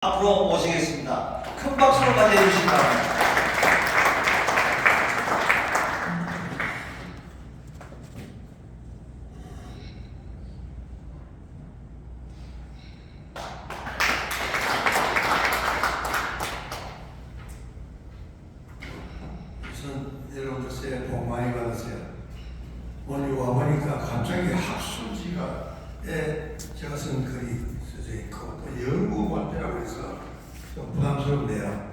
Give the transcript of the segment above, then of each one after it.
앞으로 모시겠습니다. 큰 박수로 맞이해 주시기 바랍니다. 우선 여러분들 새해 복 많이 받으세요. 오늘 와보니까 갑자기 학술지가에 제가 쓴 글이 써져 있고 또 연구 발표라고 해서 좀 부담스럽네요.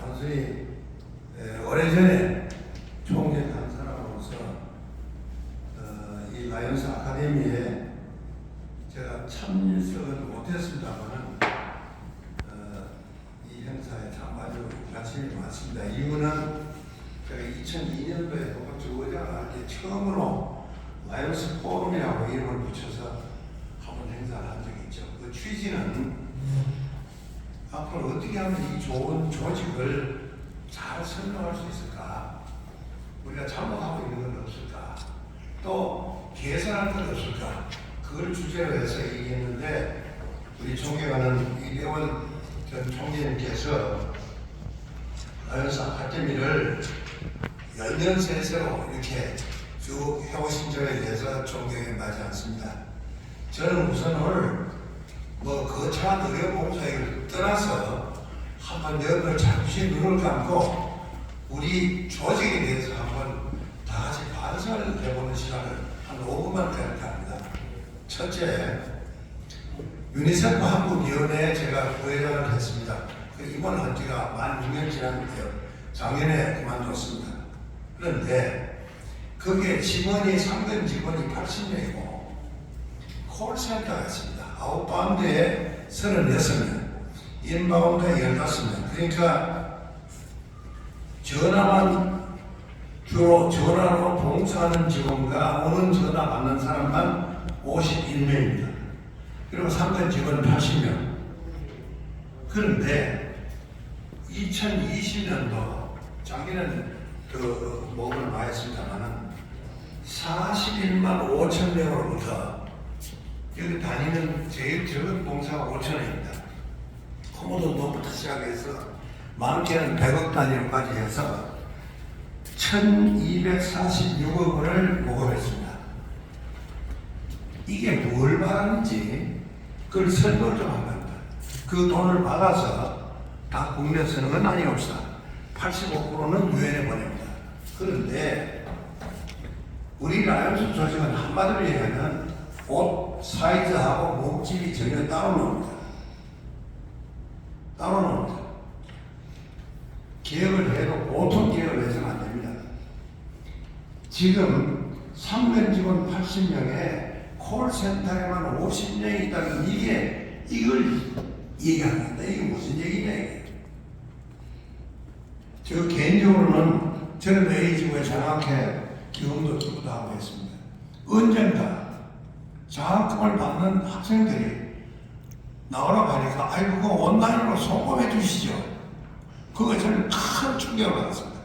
단순히 오래전에 총재한 사람으로서 이 라이언스 아카데미에 제가 참여석은 못했습니다만은 이 행사에 참 아주 관심이 많습니다. 이유는 제가 2002년도에 도박주 의장한테 처음으로 라이언스 포럼이라고 이름을 붙여서 한번 행사를 한 적이 있죠. 그 취지는 앞으로 어떻게 하면 이 좋은 조직을 잘 설명할 수 있을까? 우리가 잘못하고 있는 건 없을까? 또 개선할 건 없을까? 그걸 주제로 해서 얘기했는데 우리 존경하는 이대원 전 총재님께서 라이언스 아카데미를 연년새새로 이렇게 쭉 해오신 점에 대해서 존경에 마지 않습니다. 저는 우선 오늘 거창한 의료봉사를 떠나서 한번 여러분들 잠시 눈을 감고 우리 조직에 대해서 한번 다 같이 반성을 해보는 시간을 한 5분만 갖게 합니다. 첫째, 유니세프 한국위원회에 제가 부회장을 했습니다. 임원한 지가 만 6년 지났는데요. 작년에 그만뒀습니다. 그런데 거기에 직원이 상근 직원이 80명이고 콜센터가 있습니다. 아웃바운드에 36명, 인바운드에 15명. 그러니까 주로 전화로 봉사하는 직원과 오는 전화 받는 사람만 51명입니다. 그리고 상근 직원 80명. 그런데 2020년도 작년에는 목을 많이 했습니다만은 41만 5천 명으로부터 여기 다니는 제일 적은 봉사가 5천원입니다. 코모도노부터 시작해서 많게는 100억 단위로까지 해서 1246억 원을 모금했습니다. 이게 뭘 말하는지 그걸 설명을 좀 합니다. 그 돈을 받아서 다 국내에 쓰는 건 아니옵시다. 85%는 유엔에 보냅니다. 그런데 우리 라이언스 조직은 한마디로 얘기하면 옷 사이즈하고 몸집이 전혀 따로 나옵니다. 따로 나옵니다. 개혁을 해도 보통 개혁을 해서는 안 됩니다. 지금 상근 직원 80명에 콜센터에만 50명이 있다면 이걸 얘기합니다. 이게 무슨 얘기냐 이게. 저 개인적으로는 저는 A지구에 장학회 기금도 기부도 하고 있습니다. 언젠가 장학금을 받는 학생들이 나오라고 하니까 아이 그거 온라인으로 송금해 주시죠. 그거 저는 큰 충격을 받았습니다.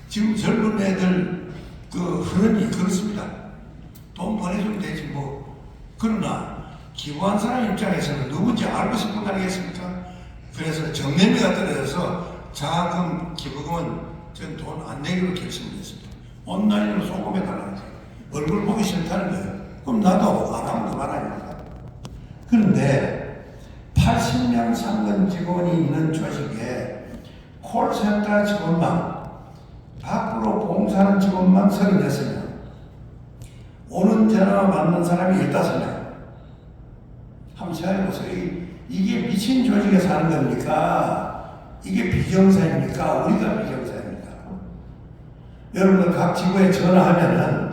지금 젊은 애들 그 흐름이 그렇습니다. 돈 보내주면 되지 뭐. 그러나 기부한 사람 입장에서는 누군지 알고 싶은 거 아니겠습니까? 그래서 정례미가 떨어져서 장학금 기부금은 전 돈 안 내기로 결심했습니다. 온라인으로 송금해달라는 거예요. 얼굴 보기 싫다는 거예요. 그럼 나도 안 하면 그만 아닙니까? 그런데 80명 상근 직원이 있는 조직에 콜센터 직원만 밖으로 봉사하는 직원만 36명, 오는 전화 받는 사람이 15명. 한번 생각해보세요. 이게 미친 조직에 사는 겁니까? 이게 비정상입니까? 우리가 비정상입니까? 여러분들 각 지구에 전화하면은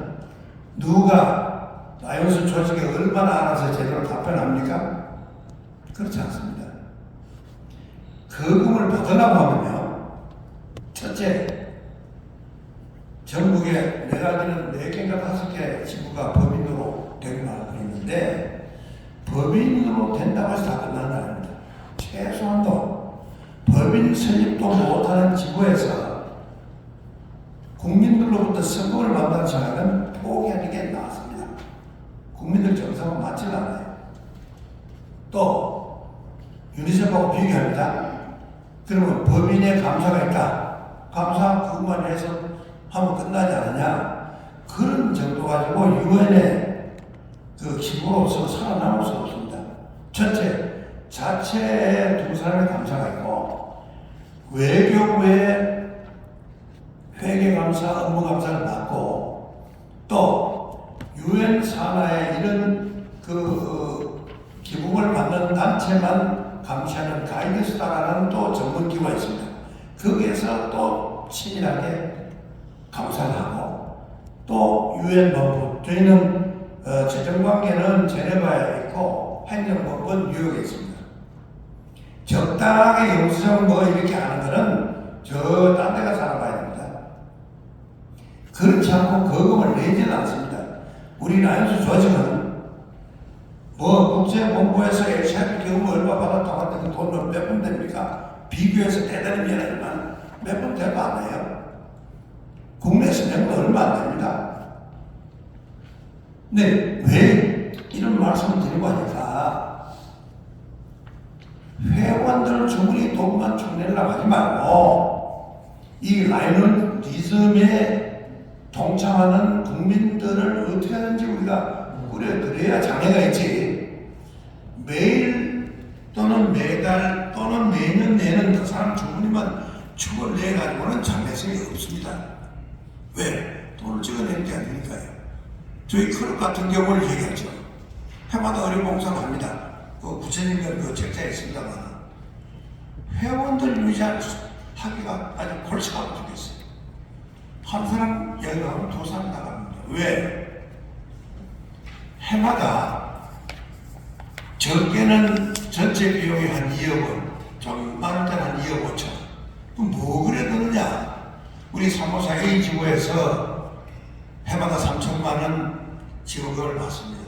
누가 라이언스 조직에 얼마나 알아서 제대로 답변합니까? 그렇지 않습니다. 거금을 받으려고 하면요. 첫째, 전국에 내가 알기로는 4개인가 5개 지구가 법인으로 되기로 알고 있는데 법인으로 된다고 해서 다 끝나는 거 아닙니다. 최소한도 법인 설립도 못하는 지구에서 국민들로부터 선거를 받는 생각은 포기하는 게 낫습니다. 국민들 정서가 맞지 않아요. 또 유니세프하고 비교합니다. 그러면 법인의 감사가 있다. 감사 그것만 해서 하면 끝나지 않느냐. 그런 정도 가지고 유엔의 그 기구로서 살아남을 수 없습니다. 자체에 두 사람의 감사가 있고 외교부의 회계감사, 업무감사를 받고 또 유엔 산하의 이런 그 기부금을 받는 단체만 감시하는 가이드스타라는 또 전문기구가 있습니다. 거기에서 또 친밀하게 감사를 하고 또 유엔 본부, 저희는 재정관계는 제네바에 있고 행정법은 뉴욕에 있습니다. 적당하게 영수증 뭐 이렇게 하는 거는 저 딴 데 가서 알아봐야 됩니다. 그렇지 않고 거금을 내지는 않습니다. 우리 라이언스 조직은 뭐 국제본부에서 LCIP 기금 얼마 받았다고 하는데 그 돈은 몇 번 됩니까? 비교해서 대단히 미안하지만 몇 번 될거 아니에요. 국내에서 낸 건 얼마 안 됩니다. 근데 왜 이런 말씀을 드리고 하니까 회원들 충분히 돈만 축내려고 하지 말고 이 라이언리즘에 동참하는 국민들을 어떻게 하는지 우리가 꾸려드려야 장애가 있지. 매일 또는 매달 또는 매년 내는 그 사람 충분히만 축을 내가지고는 장애성이 없습니다. 왜? 돈을 찍어내는 게 아니니까요. 저희 클럽 같은 경우를 얘기하죠. 해마다 의료봉사를 합니다. 그 부처님들 그 책자에 있습니다만 회원들 유지하기가 아주 골치가 부족했어요. 한 사람 여기 가면 두 사람 나갑니다. 왜? 해마다 적게는 전체 비용이 한 2억 원, 좀 많을 때는 한 2억 5천. 그럼 뭐 그래 그러냐? 우리 사무사 A지구에서 해마다 3천만 원 지원금을 받습니다.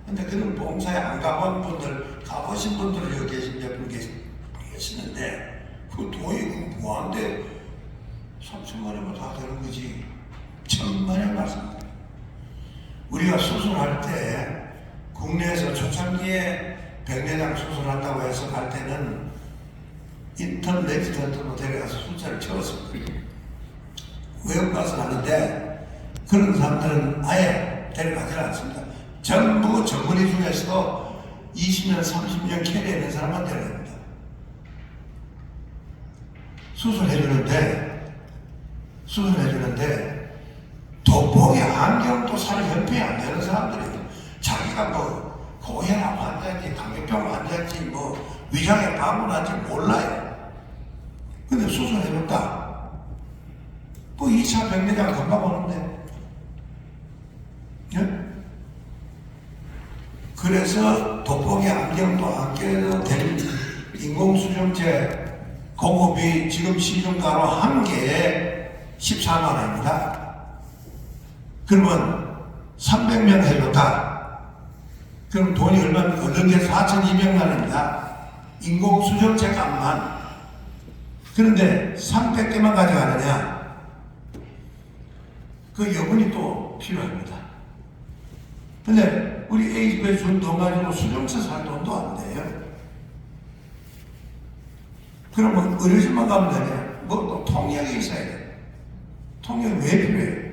근데 그런 봉사에 안 가본 분들, 가보신 분들 여기 계신 몇 분 계시는데 그 돈이 그 뭐한데 3천만 원이면 다 되는 거지. 1,000만 원 맞습니다. 우리가 수술할 때 국내에서 초창기에 백내장 수술한다고 해서 갈 때는 인턴 레지던트로 데려가서 숫자를 채웠습니다. 외국 가서 하는데 그런 사람들은 아예 데려가지 않습니다. 전부 전문의 중에서도 20년, 30년 캐리하는 사람만 데려갑니다. 수술해주는데 돋보기 안경도 살 형편이 안 되는 사람들이 자기가 뭐 고혈압 환자인지 당뇨병 환자인지 뭐 위장에 방문한지 몰라요. 근데 수술해줬다. 그 2차 백내장 금방 오는데. 예? 그래서 돋보기 안경도 안 껴도 될 인공수정제 공급이 지금 시중가로 한 개에 14만 원입니다. 그러면 300명 해줬다. 그럼 돈이 얼마입니까? 얻은 게 4,200만 원입니다. 인공수정제 값만. 그런데 300개만 가져가느냐? 그 여분이 또 필요합니다. 근데 우리 A집에 준 돈 가지고 수정차 살 돈도 안 돼요. 그러면 의료진만 가면 되냐? 뭐 또 통역이 있어야 돼. 통역이 왜 필요해?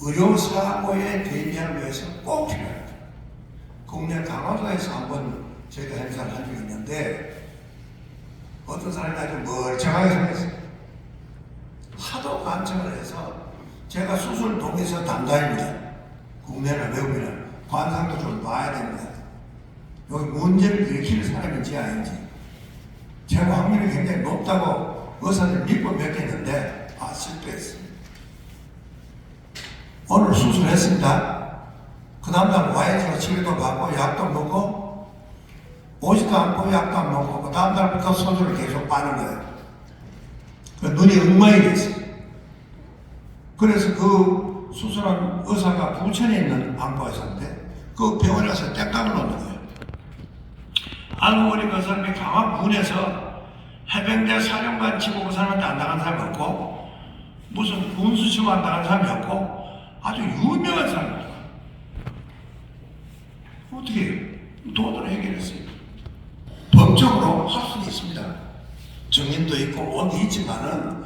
의료사고에 대비하기 위해서 꼭 필요합니다. 국내 강화도에서 한번 저희가 행사를 한 적이 있는데 어떤 사람이 아주 멀쩡하게 생겼어요. 하도 간청을 해서 제가 수술 동의서 담당입니다. 국내나 외국이나 관상도 좀 봐야 됩니다. 여기 문제를 일으키는 사람인지 아닌지. 제가 확률이 굉장히 높다고 의사들 믿고 맡겼는데 실패했습니다. 오늘 수술했습니다. 그 다음날 와야지가 치료도 받고 약도 먹고 오지도 않고 약도 안 먹고 그 다음날부터 소주를 계속 빠는 거예요. 그 눈이 엉망이 됐어요. 그래서 그 수술한 의사가 부천에 있는 안과의사인데 그 병원에 가서 땡깡을 놓는 거예요. 알고 보니까 그 사람이 강화군에서 해병대 사령관 치고 그 사람한테 안 당한 사람이 없고 무슨 군수 치고 안 당한 사람이 없고 아주 유명한 사람입니다. 어떻게 해요? 돈으로 해결했어요. 법적으로 할 수는 있습니다. 증인도 있고 원도 있지만은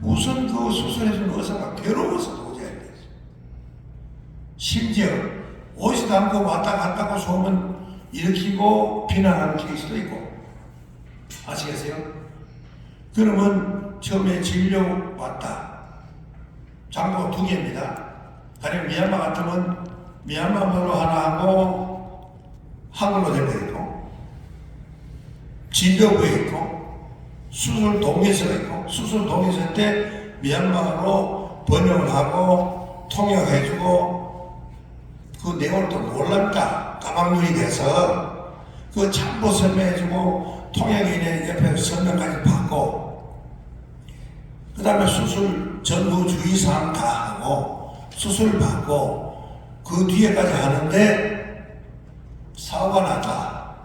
우선 그 수술해준 의사가 괴로워서 도저히 안 됐어요. 심지어 오지도 않고 왔다 갔다고 소문 일으키고 비난하는 케이스도 있고. 아시겠어요? 그러면 처음에 진료 왔다. 장부가 2개입니다. 가령 미얀마 같으면 미얀마어로 하나 하고 한글로 되어 있고, 진료부에 있고, 수술 동의서가 있고, 수술 동의서 때 미얀마어로 번역을 하고 통역해주고, 그 내용을 또 몰랐다 까막눈이 돼서 그 참고 설명해주고 통역인의 옆에서 설명까지 받고, 그 다음에 수술 전후 주의사항 다 하고 수술 받고 그 뒤에까지 하는데 사고가 났다.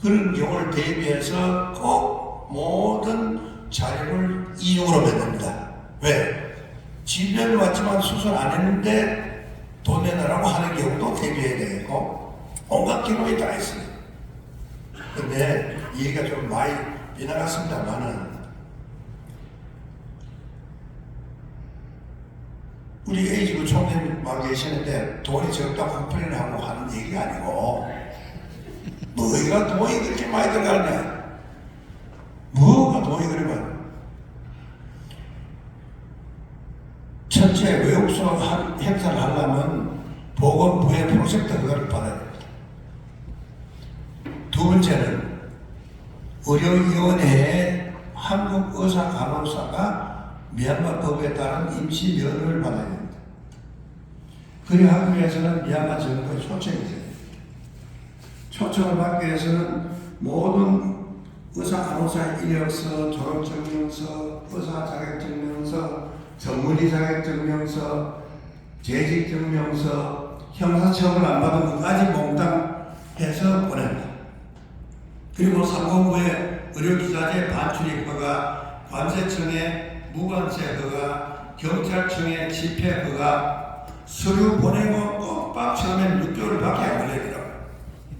그런 경우를 대비해서 꼭 모든 자료를 이중으로 만듭니다. 왜? 진료를 왔지만 수술 안 했는데 돈 내놔라고 하는 경우도 대비해야 되겠고, 온갖 경우에 다 있어요. 근데 이 얘기가 좀 많이 빗나갔습니다만은, 우리 A지구 총장님 막 계시는데 돈이 적다고 컴플레인하고 하는 얘기가 아니고, 뭐가 돈이 그렇게 많이 들어가냐? 뭐가 돈이 그러면? 첫째, 외국서 행사를 하려면 보건부의 프로젝트 허가를 받아야 됩니다. 두 번째는 의료위원회에 한국의사간호사가 미얀마 법에 따른 임시 면허를 받아야 됩니다. 그래 하기 위해서는 미얀마 정부의 초청이 있어야 됩니다. 초청을 받기 위해서는 모든 의사간호사의 이력서, 졸업증명서, 의사자격증명서, 전문의 자격증명서, 재직증명서, 형사처벌 안 받은 것까지 몽땅해서 보냅니다. 그리고 상공부의 의료기자재 반출입 허가, 관세청의 무관세 허가, 경찰청의 집회 허가, 서류 보내고 꼭박 처음엔 6개월밖에 안 걸리더라고요.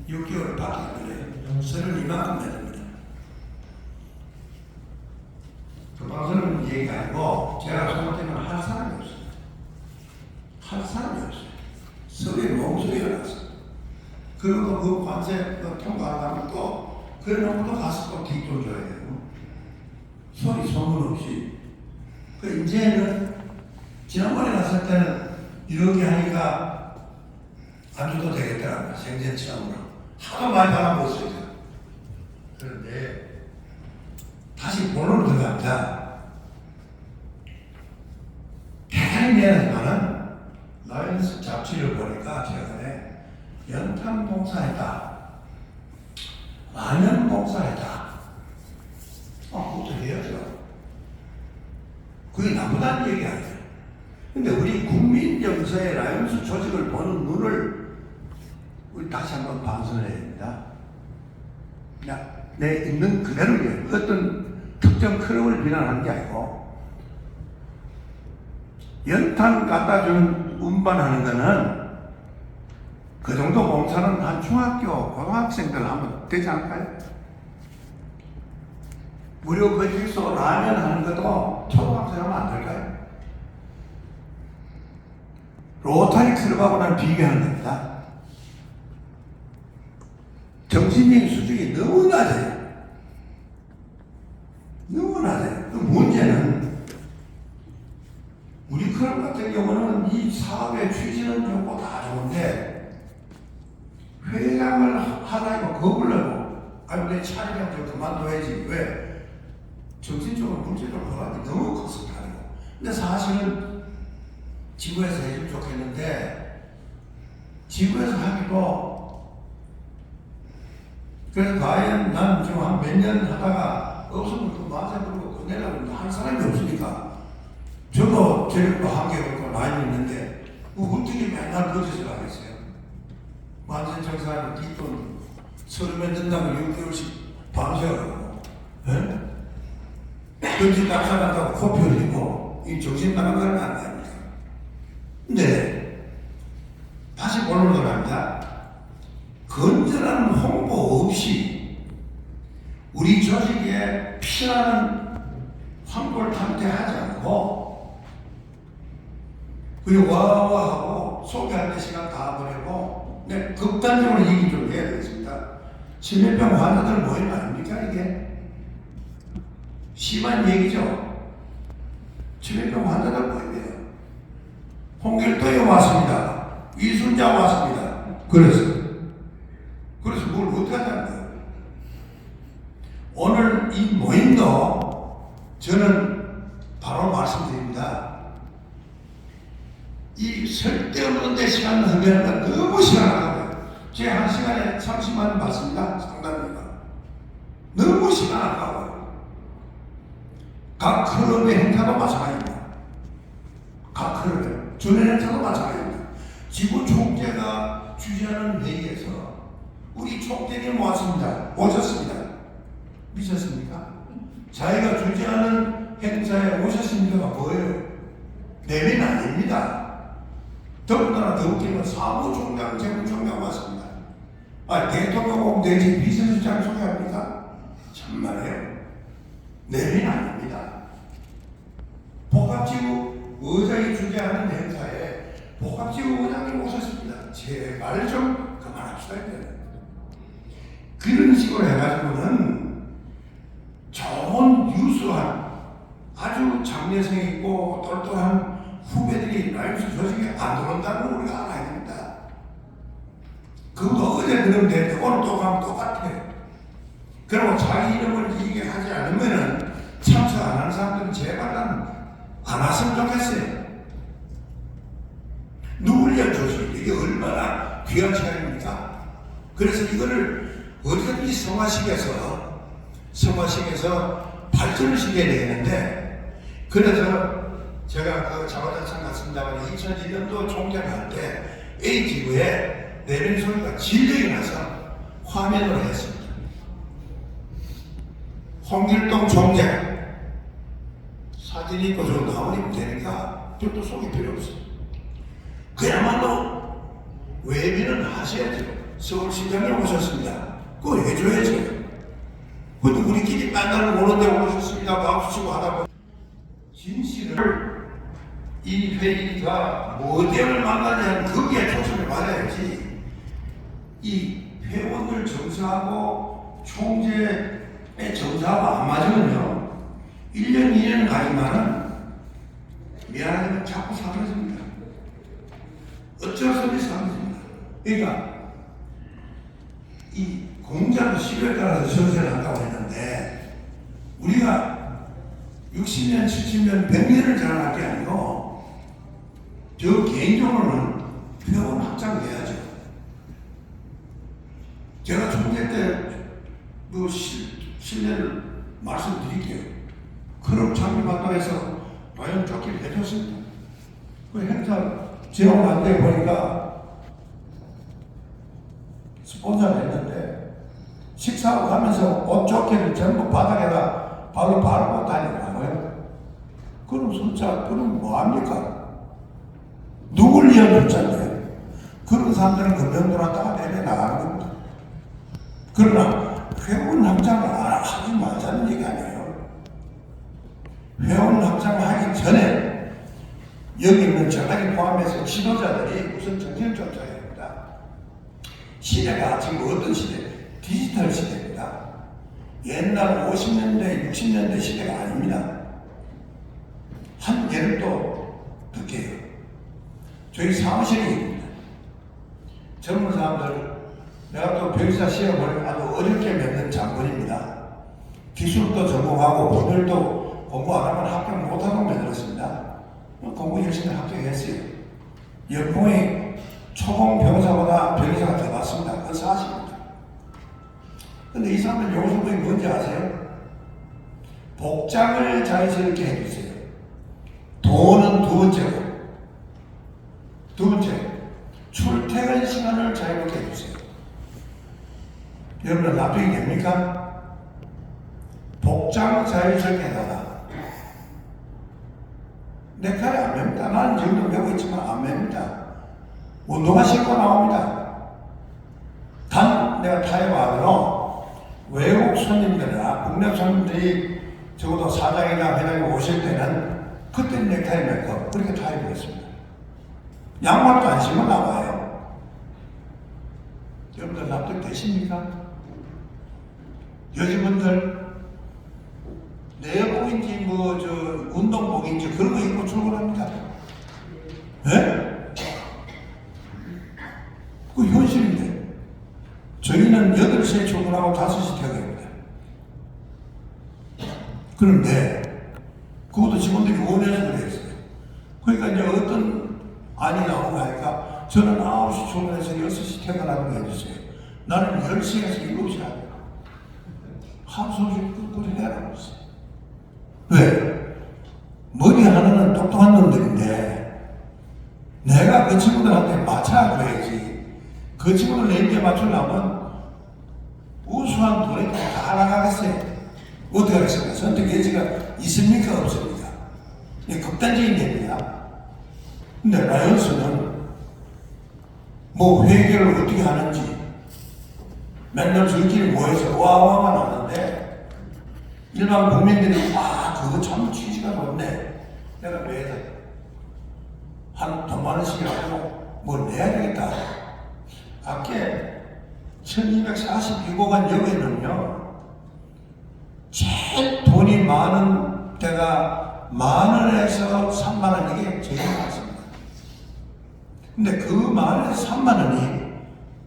6개월밖에 안 걸려요. 서류 이만큼 내줍니다. 그 방송은 얘기가 아니고 제가 생각 때는 할 사람이 없어요. 할 사람이 없어요. 서류에 몽소리가 났어요. 그리고 그 관세 통과하면 또 그런 것도 가서 또 뒷돈 줘야 되고, 소리 소문 없이. 그 이제는 지난번에 갔을 때는 이렇게 하니까 안 줘도 되겠더라고요. 생전 처음으로 하도 많이 받아먹었어요. 그런데 다시 본론으로 들어갑니다. 대단히 미안하지만은 라이언스 잡지를 보니까 최근에 연탄 봉사했다, 라면 봉사했다. 그것도 해야죠. 그게 나쁘다는 얘기 아니에요. 근데 우리 국민 정서의 라이언스 조직을 보는 눈을 우리 다시 한번 반성을 해야 됩니다. 그냥 내 있는 그대로예요. 어떤 특정 클럽을 비난하는 게 아니고, 연탄 갖다 주는 운반하는 거는 그 정도 봉사는 한 중학교, 고등학생들 하면 되지 않을까요? 무료 거기서 라면 하는 것도 초등학생 하면 안 될까요? 로타리 클럽하고는 비교하는 겁니다. 정신적인 수준이 너무 낮아요. 너무 낮아요. 그 문제는 우리 클럽 같은 경우는 이 사업의 취지는 좋고 다 좋은데 회장을 하다가 겁을 내고, 아니 내 차리면 좀 그만둬야지. 왜? 정신적으로 문제적으로 허락이 너무 컸을 거 아니고. 근데 사실은 지구에서 해주면 좋겠는데 지구에서 하기도, 그래서 과연 난 지금 한 몇 년 하다가 없으면 그 맞아 부르고 끝내려고 할 사람이 없으니까, 저도 재력도 한계가 있고 많이 있는데 어떻게 맨날 거짓을 하겠어요? 만세청사는 뒷돈 서름에 든다고 6개월씩 방치하고, 정신 낙사한다고 코피 흘리고, 이 정신 나간 사람이 안 됩니다. 근데 다시 본론으로 갑니다. 건전한 홍보 없이 우리 조직에 피나는 황골탈퇴하지 않고 그리고 와와하고 소개할 때 시간 다 보내고 극단적으로 얘기 좀 해야 되겠습니다. 치매병 환자들 모임 아닙니까 이게? 심한 얘기죠. 치매병 환자들 모임이에요. 홍길동이 왔습니다. 이순자 왔습니다. 그래서 뭘 어떻게 하자는 거예요? 오늘 이 모임도 저는 바로 말씀드립니다. 이 쓸데없는 데 시간 흐르는 건 너무 시간아까워요. 제가 한 시간에 30만 원 받습니다. 상담료가. 너무 시간 아까워요. 각 클럽의 행사도 마찬가지입니다. 각 클럽의 전회 행사도 마찬가지입니다. 지구 총재가 주재하는 회의에서 우리 총재님 왔습니다. 오셨습니다. 미쳤습니까? 자기가 주재하는 행사에 오셨습니다가 뭐예요? 내면 아닙니다. 더군다나 더 웃기는 건 사무총장, 재무총장 왔습니다. 대통령 오면 내지 비서실장 소개합니까? 참말이에요. 내면 아닙니다. 복합지구 의장이 주재하는 행사에 복합지구 의장님 오셨습니다. 제발 좀 그만합시다. 그런 식으로 해가지고는 좋은 유수한 아주 장래성 있고 똘똘한 후배들이 라이브스 조직에 안 들어온다는 걸 우리가 알아야 됩니다. 그거 어제 들으면 되는데 오늘 또 가면 똑같아. 그리고 자기 이름을 얘기하지 않으면은 참석 안 하는 사람들은 제발 안 왔으면 좋겠어요. 누굴 위한 조직, 이게 얼마나 귀한 시간입니까? 그래서 이거를 어디든지 성화시켜서 발전을 시켜야 되겠는데, 그래서 제가 그 자화자찬 갔습니다만 2001년도 총회를 할 때 A지구에 내면 소리가 진력이 나서 화면으로 했습니다. 홍길동 총재 사진 있고 저 나오면 되니까 저도 소개 필요 없어요. 그야말로 외면은 하셔야죠. 서울시장님 오셨습니다. 그거 해줘야죠. 근데 우리끼리 만나는 오는데 오셨습니다. 박수 치고 하다 보면 진실을 이 회의가 모델을 만나냐는 거기에 초점을 받아야지. 이 회원들 정서하고 총재의 정서하고 안 맞으면요 1년 2년 가지만은 미안하지만 자꾸 사라집니다. 어쩔 수 없이 사라집니다. 그러니까 이 공자도 시류에 따라서 전세를 한다고 했는데 우리가 60년, 70년, 100년을 자랑할 게 아니고 저 개인적으로는 회원 확장해야죠. 제가 총재 때그 신뢰를 말씀드릴게요. 클럽 창립한다고 해서 과연 쫓기를 해줬습니다. 그 행사 지원할 때 보니까 스폰서를 했는데 식사하고 가면서 옷 조끼를 전부 바닥에다 발로 바르고 다니더라고요. 그럼 진짜 그럼 뭐합니까? 누굴 위한 숫자인데 그런 사람들은 금연들한다가 내려 나가는 겁니다. 그러나 회원 확장을 하지 말자는 얘기 아니에요. 회원 확장을 하기 전에 여기 있는 저까지 포함해서 지도자들이 우선 정신을 좀 차려야 합니다. 시대가 지금 어떤 시대? 디지털 시대입니다. 옛날 50년대, 60년대 시대가 아닙니다. 한 예를 또 듣게요. 저희 사무실이 젊은 사람들, 내가 또 병사 시험을 아주 어렵게 맺는 장본입니다. 기술도 전공하고 법률도 공부 안 하면 합격 못하고 만들었습니다. 공부 열심히 합격했어요. 연봉이 초봉 병사보다 병사가 더 많습니다. 그건 사실입니다. 근데 이 사람들 요소분이 뭔지 아세요? 복장을 자연스럽게 해주세요. 돈은 두 번째고, 두 번째, 출퇴근 시간을 자유롭게 해주세요. 여러분 납득이 됩니까? 복장 자유스럽게 해달라. 넥타이 안 맵니다. 나는 지금도 메고 있지만 안 맵니다. 운동화 신고 나옵니다. 단 내가 타협하거나 외국 손님들이나 국내 손님들이 적어도 사장이나 회장이 오실 때는 그때 넥타이 메이크업 그렇게 타협을 했습니다. 양말도 안 신고 나와요. 여러분들 납득되십니까? 여직원들 내복인지 운동복인지 그런 거 입고 출근합니다. 예? 그 현실인데 저희는 8시에 출근하고 5시 퇴근합니다. 그런데 그것도 직원들이 원해서 그랬어요. 그러니까 이제 어떤 안이 나오고 하니까 저는 9시 출근해서 6시 퇴근하게 해주세요. 나는 10시에서 7시 하고 합소식 끝까지 해라고 했어요. 왜? 머리 하나는 똑똑한 놈들인데 내가 그 친구들한테 맞춰줘야지. 그 친구들 내 입에 맞추려면 우수한 돈이 다 나가겠어요. 어떻게 하겠습니까? 선택 여지가 있습니까? 없습니까? 이게 극단적인 얘기입니다. 근데 라이언스는 뭐 회계를 어떻게 하는지 맨날 저희끼리 모여서 와와만 하는데 일반 국민들이 그거 참 취지가 좋네. 내가 매달 한 돈 많으시라고 뭘 내야 되겠다. 밖에 1242호간 역에는요 제일 돈이 많은 데가 10,000원에서 30,000원 이게 제일 많습니다. 근데 그 10,000원에서 30,000원이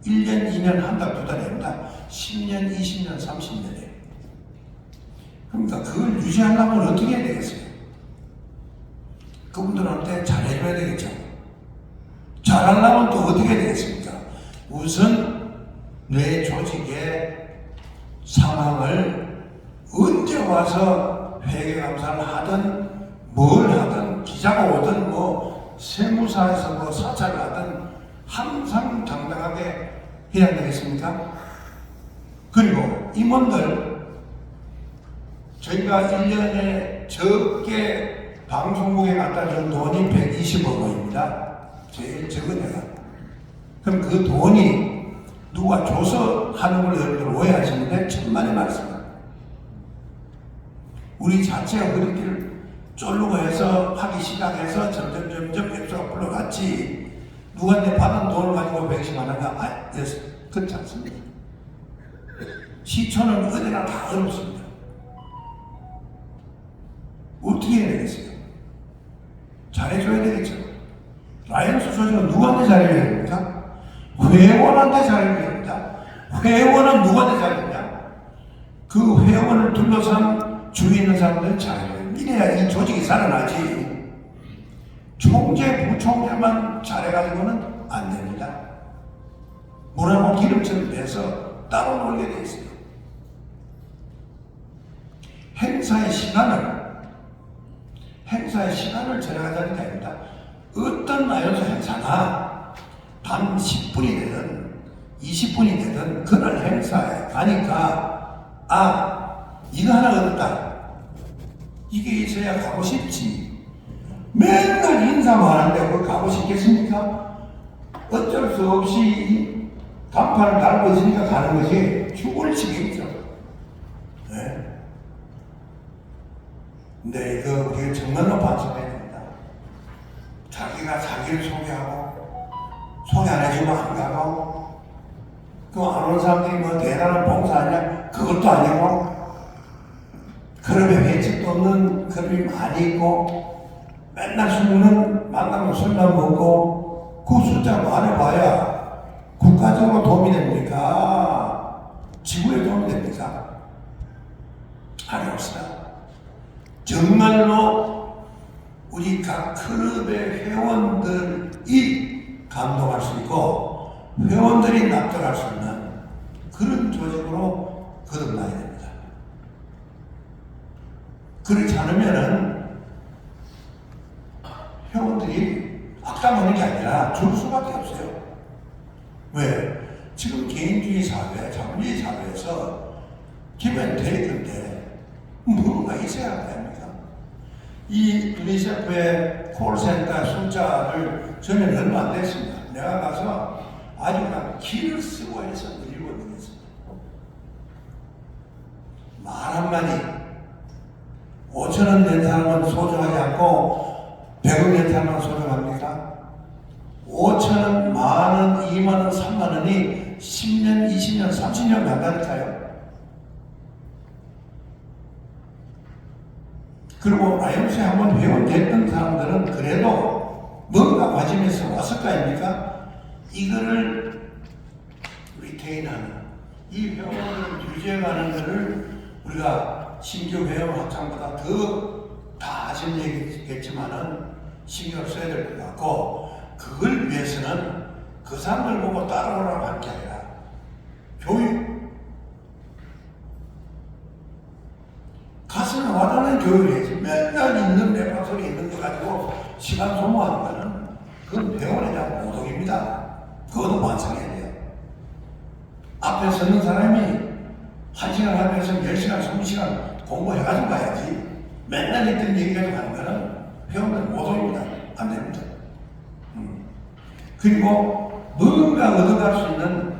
1년, 2년, 한 달, 2달이 아니라 10년, 20년, 30년이에요. 그러니까 그걸 유지하려면 어떻게 해야 되겠어요? 그분들한테 잘해줘야 되겠죠. 잘하려면 또 어떻게 해야 되겠습니까? 우선 내 조직의 상황을 언제 와서 회계감사를 하든 뭘 하든 기자가 오든 뭐 세무사에서 뭐 사찰을 하든 항상 당당하게 해야 되겠습니까? 그리고 임원들 저희가 1년에 적게 방송국에 갖다 준 돈이 120억 원입니다. 제일 적은 애가. 그럼 그 돈이 누가 줘서 하는 걸 여러분들 오해하시는데 천만의 말씀입니다. 우리 자체가 그렇게 쫄르고 해서 하기 시작해서 점점 앱소가 불러갔지 누가 내 받은 돈을 가지고 백신하는가? 그렇지 않습니다. 시초는 어디나 다 어렵습니다. 어떻게 해야 되겠어요? 잘해줘야 되겠죠. 라이언스 조직은 누구한테 잘해줘야 됩니까? 회원한테 잘해줘야 됩니다. 회원은 누구한테 잘해주냐? 그 회원을 둘러싼 주위에 있는 사람들은 잘해줘야 됩니다. 이래야 이 조직이 살아나지. 총재, 부총재만 잘해가지고는 안 됩니다. 물하고 기름처럼 돼서 따로 놀게 돼 있어요. 행사의 시간을 절약하자는 게 아닙니다. 어떤 라이언스 행사나 단 10분이 되든 20분이 되든 그날 행사에 가니까 이거 하나 얻었다. 이게 있어야 가고 싶지. 맨날 인사만 하는데 그걸 가고 싶겠습니까? 어쩔 수 없이 간판을 달고 있으니까 가는 것이 죽을 지경이죠. 네. 근데 이거 우리가 정말로 반성해야 됩니다. 자기가 자기를 소개 안 해주면 안 가고, 그 안 온 사람들이 뭐 대단한 봉사하냐? 그것도 아니고, 그룹에 회칙도 없는 그룹이 많이 있고, 맨날 술은 만나면 술만 먹고, 그 숫자 많아봐야 국가적으로 도움이 됩니까? 지구에 도움이 됩니까? 아니옵시다. 정말로 우리 각 클럽의 회원들이 감동할 수 있고 회원들이 납득할 수 있는 그런 조직으로 거듭나야 됩니다. 그렇지 않으면은 회원들이 악담하는 게 아니라 줄 수밖에 없어요. 왜? 지금 개인주의 사회, 자본주의 사회에서 기본 데이터인데 뭔가 있어야 할 거 아닙니까? 이 유니세프의 콜센터 숫자를 저는 얼마 안 됐습니다. 내가 가서 아주 그냥 기를 쓰고 해서 늘리고 늘렸습니다. 말 한마디 5,000원 낸 사람은 소중하지 않고 100원 낸 사람은 소중합니까? 5,000원, 만원, 2만원, 3만원이 10년, 20년, 30년 간다니까요. 그리고 IMF에 한번 회원됐던 사람들은 그래도 뭔가 과정에서 왔을 거 아닙니까? 이거를 리테인하는, 이 회원을 유지해가는 것을 우리가 신규 회원 확장보다 더 다 아시는 얘기겠지만은 신경 써야 될 것 같고, 그걸 위해서는 그 사람들 보고 따라오라고 하는 게 아니라 교육, 가슴에 와닿는 교육을 해야지. 맨날 있는 매판 소리 있는 거 가지고 시간 소모하는 거는 그건 회원에 대한 모독입니다. 그것도 완성해야 돼요. 앞에 서는 사람이 1시간 하면서 10시간, 20시간 공부해가지고 가야지. 맨날 있던 얘기 가지고 가는 거는 회원들 모독입니다. 안 됩니다. 그리고 뭔가 얻어갈 수 있는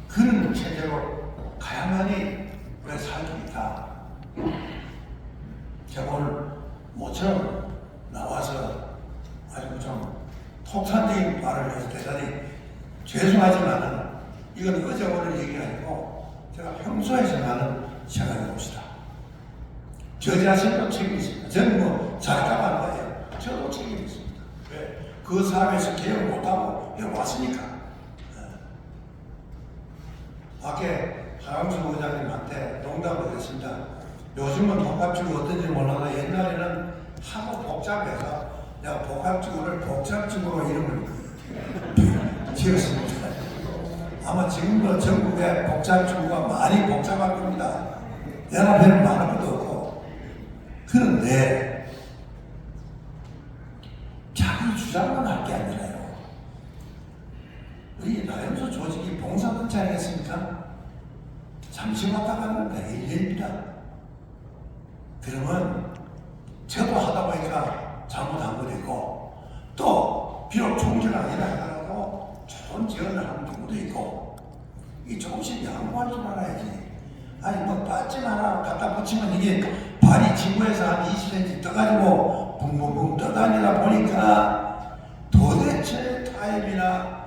그런 체제로 가야만이 우리가 살 수 있다. 제가 오늘 모처럼 나와서 아주 좀 폭탄적인 말을 해서 대단히 죄송하지만은 이건 어제 오늘 얘기 아니고 제가 평소에 생각하는 생각해봅시다. 저 자신도 책임이 있습니다. 저는 뭐 잘까봐 하는 거예요. 저도 책임이 있습니다. 왜? 그 사람에서 개혁 못하고 여기 왔으니까. 밖에 하영수 의장님한테 농담을 했습니다. 요즘은 복합주구 어떤지 몰라도 옛날에는 하도 복잡해서 내가 복합주구를 복잡주구로 이름을 지었습니다. 아마 지금도 전국에 복잡주구가 많이 복잡할 겁니다. 연합회는 많은 것도 없고. 그런데 자기 주장만 할 게 아니라요. 우리 나염소 조직이 봉사단체 아니겠습니까? 잠시 왔다 가는 매일입니다. 그러면 저도 하다 보니까 잘못한 것도 있고, 또 비록 총재가 아니라 하더라도 좋은 지원을 하는 경우도 있고, 이 조금씩 양보할 줄 알아야지. 아니 뭐 빠지 마라 갖다 붙이면 이게 발이 지구에서 한 20cm 떠가지고 붕붕붕 떠다니다 보니까 도대체 타협이나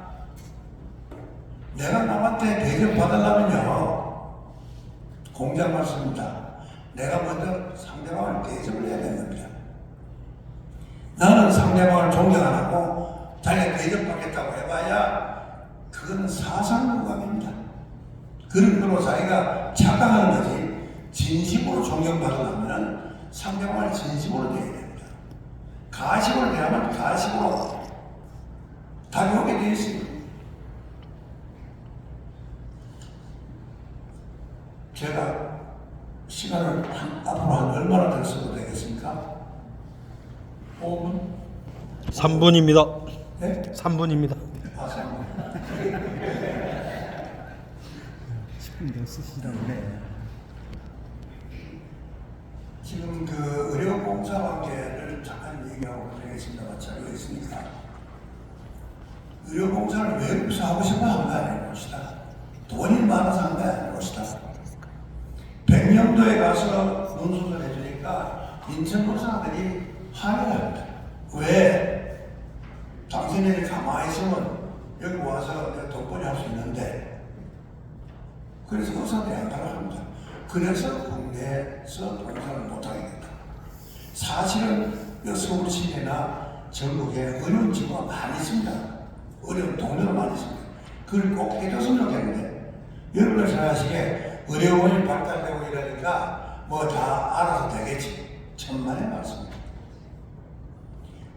내가 남한테 대접 받으려면요, 공장 말씀입니다. 내가 먼저 상대방을 대접을 해야 되는 겁니다. 나는 상대방을 존경 안 하고 자기가 대접받겠다고 해봐야 그거는 사상무감입니다. 그런 걸로 자기가 착각하는 거지. 진심으로 존경받으려면 상대방을 진심으로 대해야 됩니다. 가식으로 대하면 가식으로 다가오게 되어 있습니다. 제가 시간을 앞으로 한 얼마나 더 써도 되겠습니까? 5분? 3분입니다. 네? 3분입니다. 아, 3분. 10분 더 쓰시라고 그래. 지금 그 의료봉사 관계를 잠깐 얘기하고 되겠습니다만 자료가 있으니까 의료봉사를 외국에서 하고 싶어 하는 거 아닌 것이다. 돈이 많아서 하는 거 아닌 것이다. 백령도에 가서 논술을 해주니까 인천 의사들이 항의를 합니다. 왜? 당신들이 가만히 있으면 여기 와서 내가 덕분에 할 수 있는데, 그래서 의사들이 안 가려 합니다. 그래서 국내에서 봉사를 못하게 된다. 사실은 서울 시내나 전국에 어려운 지구가 많이 있습니다. 어려운 동네가 많이 있습니다. 그걸 꼭 해줬으면 좋겠는데, 여러분들 생각하시기에 의료원이 발달되고 이러니까 뭐 다 알아서 되겠지. 천만의 말씀입니다.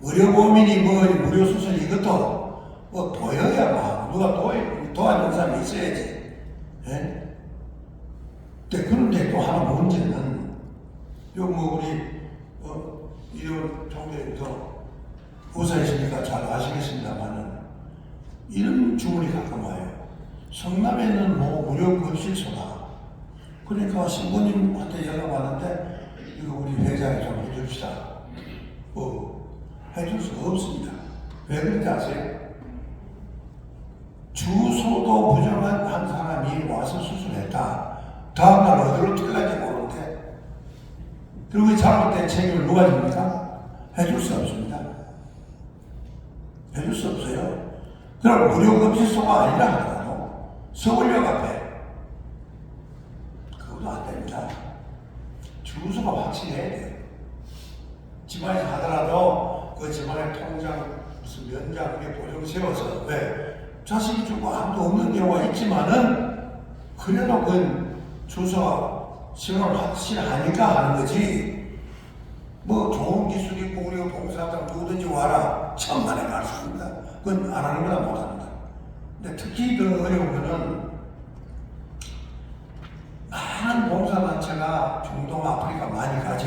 의료보험이니 뭐 무료 수술 이것도 뭐 보여야 뭐 누가 도와주는 사람이 있어야지. 예? 그런데 또 하나 문제는 요 뭐 우리 이런 총재님도 의사이시니까 잘 아시겠습니다만은 이런 주문이 가끔 와요. 성남에는 뭐 무료 급식소다. 그러니까 신부님한테 연락 왔는데 이거 우리 회장이 좀 해줍시다. 해줄 수가 없습니다. 왜 그런지 아세요? 주소도 부정한 한 사람이 와서 수술했다. 다음날 어디로 튀어갈지 모르는데 그리고 잘못된 책임을 누가 집니까? 해줄 수 없습니다. 해줄 수 없어요. 그럼 무료급식소가 아니라 하더라도 서울역 앞에 그것도 안 됩니다. 주소가 확실해야 돼요. 집안에서 하더라도 그 집안의 통장 무슨 면장 그게 보정 세워서 왜 자식이 주고 아무도 없는 경우가 있지만은 그래도 그 주소가 신원을 확실하니까 하는 거지. 뭐 좋은 기술이 있고 우리가 봉사장 누구든지 와라 천만에 갈 수 있습니다. 그건 안 하는 거나 못 합니다. 근데 특히 더 어려운 거는 많은 봉사단체가 중동 아프리카 많이 가죠.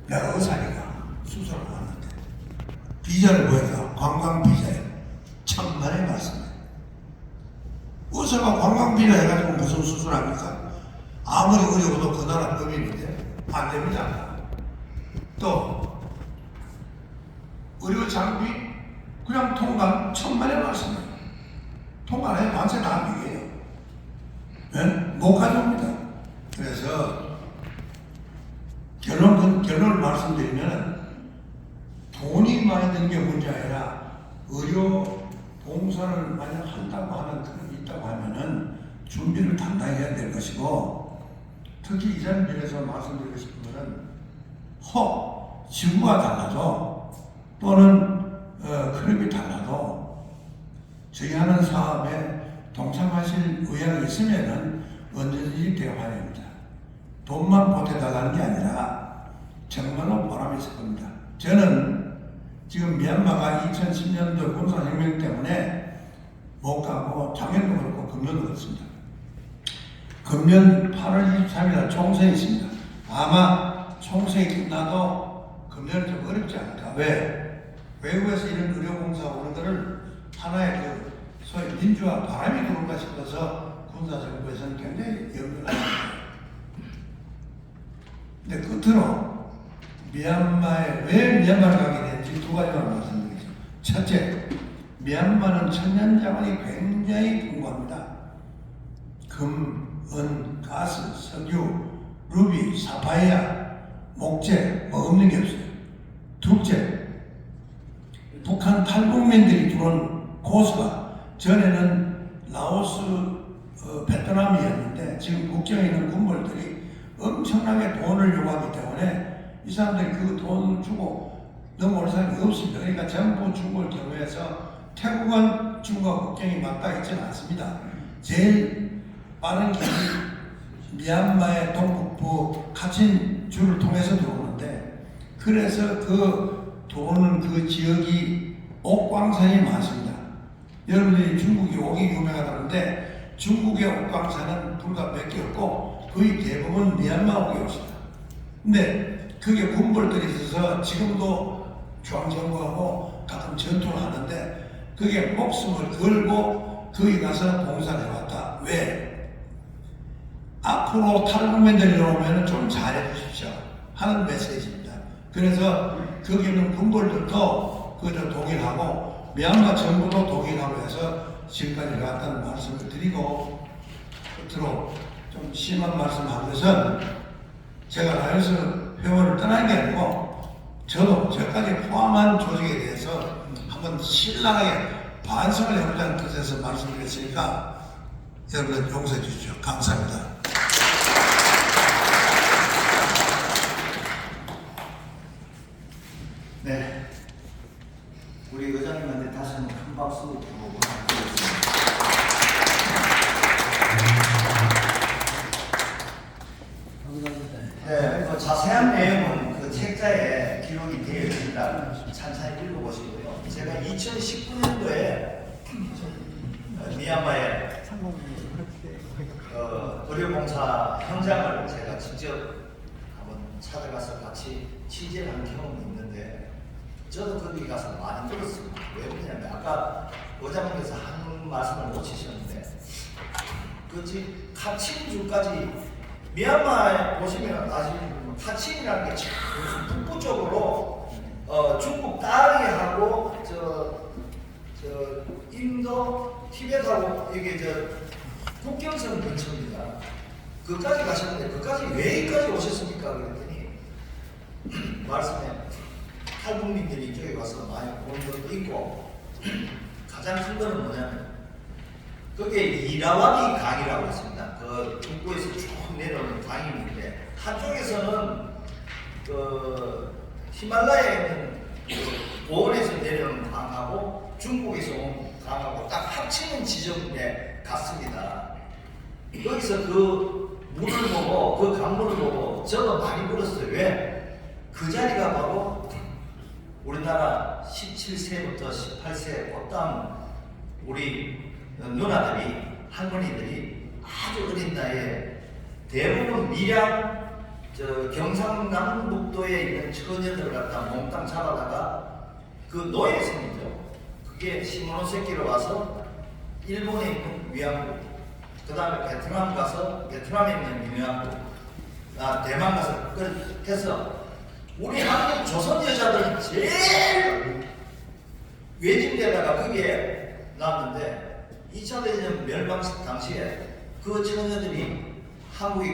내가 의사니까 수술을 하는데 비자를 보니까 관광 비자예요. 천만에 맞습니다. 의사가 관광 비자 해가지고 무슨 수술합니까? 아무리 어려워도 그 나라 법인인데 안 됩니다. 또 의료 장비 그냥 통관 천만에 맞습니다. 통관에 만세 다음이에요. 네? 못 가져옵니다. 그래서 결론을 말씀드리면 돈이 많이 드는 게 문제 아니라 의료 봉사를 만약 한다고 하는 그런 게 있다고 하면은 준비를 단단히 해야 될 것이고 특히 이 자리에서 말씀드리고 싶은 것은 혹 지구가 달라도 또는 클럽이 달라도 저희 하는 사업에 동참하실 의향이 있으면은 언제든지 대화합니다. 돈만 보태달라는 게 아니라 정말로 보람이 있을 겁니다. 저는 지금 미얀마가 2010년도 군사혁명 때문에 못 가고 작년도 그렇고 금년도 그렇습니다. 금년 8월 23일 총선이 있습니다. 아마 총선이 끝나도 금년은 좀 어렵지 않을까. 왜? 외국에서 이런 의료봉사 오는 것을 하나의 그 소위 민주화 바람이 들어올까 싶어서 군사정부에서는 굉장히 염려를 합니다. 근데 끝으로 왜 미얀마를 가게 됐는지 두 가지만 말씀드리겠습니다. 첫째, 미얀마는 천연자원이 굉장히 풍부합니다. 금, 은, 가스, 석유, 루비, 사파이아, 목재 뭐 없는 게 없어요. 둘째, 북한 탈북민들이 들어온 고수가 전에는 라오스, 베트남이었는데 지금 국경에 있는 군벌들이 엄청나게 돈을 요구하기 때문에 이 사람들이 그 돈을 주고 넘어올 사람이 없습니다. 그러니까 전부 중국을 경유해서 태국은 중국과 국경이 맞닿아 있지는 않습니다. 제일 빠른 길이 미얀마의 동북부 카친주를 통해서 들어오는데 그래서 그 들어오는 그 지역이 옥광산이 많습니다. 여러분들이 중국이 옥이 유명하다는데 중국의 옥광산은 불과 몇 개 없고 거의 대부분 미얀마 옥이 없습니다. 근데 그게 군벌들이 있어서 지금도 중앙정부하고 가끔 전투를 하는데 그게 목숨을 걸고 거기 가서 봉사를 해왔다. 왜? 앞으로 탈북민들이 오면 좀 잘해 주십시오 하는 메시지입니다. 그래서 거기 있는 군벌들도 그저 동의하고 미얀마 정부도 동의하고 해서 지금까지 해왔다는 말씀을 드리고 끝으로 좀 심한 말씀한 것은 제가 라이언스 회원을 떠난 게 아니고 저도 저까지 포함한 조직에 대해서 한번 신랄하게 반성을 해보자는 뜻에서 말씀드렸으니까 여러분 용서해 주십시오. 감사합니다. 네, 우리 의장님한테 다시 한번 큰 박수 부탁드리겠습니다. 네, 그 자세한 내용은 그 책자에 기록이 되어 있습니다. 찬찬히 읽어보시고요. 제가 2019년도에 미얀마에 의료봉사 현장을 제가 직접 한번 찾아가서 같이 취재를 한 경험이 있는데 저도 거기 가서 많이 들었습니다. 왜 그러냐면 아까 의장님께서 한 말씀을 놓치셨는데 그 카친주까지 미얀마에 보시면 아시는 카친이라는 게 북부 쪽으로 중국 딸이하고 인도 티벳하고 이게 국경선 근처입니다. 그까지 가셨는데 그까지 왜 여기까지 오셨습니까? 그랬더니 말씀에 탈북민들이 이쪽에 와서 많이 온 것도 있고 가장 큰 거는 뭐냐면 그게 이라와디 강이라고 있습니다. 그 북부에서 쭉 내려오는 강이 있는데 한쪽에서는 그 히말라야에 있는 그 고원에서 내려오는 강하고 중국에서 온 강하고 딱 합치는 지점에 갔습니다. 거기서 그 물을 보고 그 강물을 보고 저도 많이 물었어요. 왜? 그 자리가 바로 우리나라 17세부터 18세 그다음 우리 누나들이 할머니들이 아주 어린 나이에 대부분 밀양 경상남북도에 있는 처녀들 갖다 몽땅 잡아다가 그 노예생이죠. 그게 시모노세키로 와서 일본에 있는 위안부, 그 다음에 베트남 가서 베트남에 있는 위안부, 대만 가서 해서 우리 한국 조선 여자들은 제일 외진데다가 그게 나왔는데 2차 대전 멸망 당시에 그 처녀들이 한국에